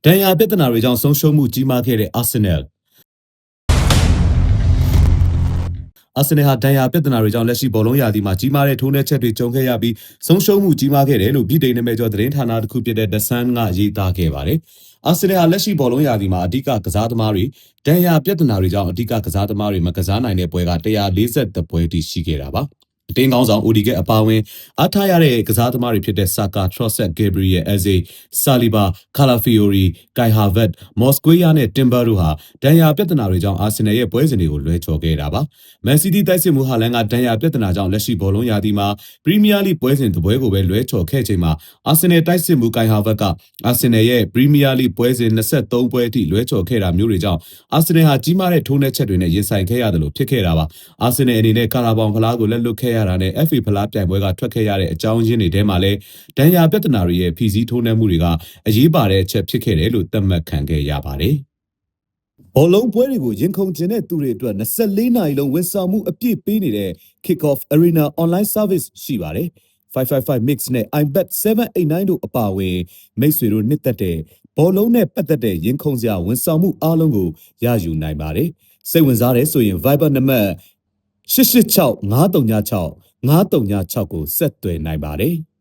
ဒဏ်ရာပြဿနာတွေကြောင့်ဆုံးရှုံးမှုကြီးမားခဲ့တဲ့အာဆင်နယ်ဟာဒဏ်ရာပြဿနာတွေကြောင့်လက်ရှိဘောလုံးရာသီမှာကြီးမားတဲ့ထိုးနှက်ချက်တွေကြုံခဲ့ရပြီးဆုံးရှုံးမှုကြီးမားခဲ့တယ်လို့ပြည်ထောင်နာမည်ကျော်သတင်းဌာနတစ်ခုဖြစ်တဲ့ The Sun ကရေးသားခဲ့ပါတယ်။အာဆင်နယ်ဟာလက်ရှိဘောလုံးရာသီမှာအဓိကကစားသမားတွေဒဏ်ရာပြဿနာတွေကြောင့်အဓိကကစားသမားတွေမကစားနိုင်တဲ့ပွဲက140ပွဲတိရှိခဲ့တာပါ။အတင်းကောင်းဆောင်အိုဒီဂက်အပါဝင်အားထားရတဲ့ကစားသမားတွေဖြစ်တဲ့ဆာကာထရော့ဆက်ဂေဘရီယယ်အဇေဆာလီဘာခါလာဖီယိုရီကိုင်ဟာဗတ်မော်စကွေးယာနဲ့တင်ဘာတို့ဟာဒဏ်ရာပြဿနာတွေကြောင့်အာဆင်နယ်ရဲ့ပွဲစဉ်တွေကိုလွဲချော်ခဲ့တာပါမန်စီးတီးတိုက်စစ်မှုဟာလန်ကဒဏ်ရာပြဿနာကြောင့်လက်ရှိဘောလုံးရာသီမှာပရီးမီးယားလိပွဲစဉ်တစ်ပွဲကိုပဲလွဲချော်ခဲ့ချိန်မှာအာဆင်နယ်တိုက်စစ်မှုကိုင်ဟာဗတ်ကအာဆင်နယ်ရဲ့ပရီးမီးယားလိပွဲစဉ်23ပွဲအထိလွဲချော်ခဲ့တာမျိုးတွေကြောင့်အာဆင်နယ်ဟာကြီးမားတဲ့ထိုးနှက်ချက်တွေနဲ့ရင်ဆိုင်ခဲ့ရတယ်လို့ဖြစ်ခဲ့တာပါအာဆင်နယ်အနေနဲ့ကာရာဘောင်ဖလားကိုလက်လွတ်ခဲ့ရတာနဲ့ FA ဖလားပြိုင်ပွဲကထွက်ခဲ့ရတဲ့အကြောင်းရင်းတွေထဲမှာလည်းဒဏ်ရာပြဿနာတွေရဲ့ဖီစည်းထိုးနှက်မှုတွေကအရေးပါတဲ့အချက်ဖြစ်ခဲ့တယ်လို့သတ်မှတ်ခံခဲ့ရပါတယ်။ဘောလုံးပွဲတွေကိုရင်ခုန်ကျင်တဲ့သူတွေအတွက်24နာရီလုံးဝန်ဆောင်မှုအပြည့်ပေးနေတဲ့ Kickoff Arena Online Service ရှိပါတယ်။ 555 Mix နဲ့ iBet 789တို့အပါအဝင်မိတ်ဆွေတို့နှစ်သက်တဲ့ဘောလုံးနဲ့ပတ်သက်တဲ့ရင်ခုန်စရာဝန်ဆောင်မှုအားလုံးကိုရယူနိုင်ပါတယ်။စိတ်ဝင်စားတယ်ဆိုရင် Viber နံပါတ်886 536 536ကိုဆက်သွယ်နိုင်ပါတယ်။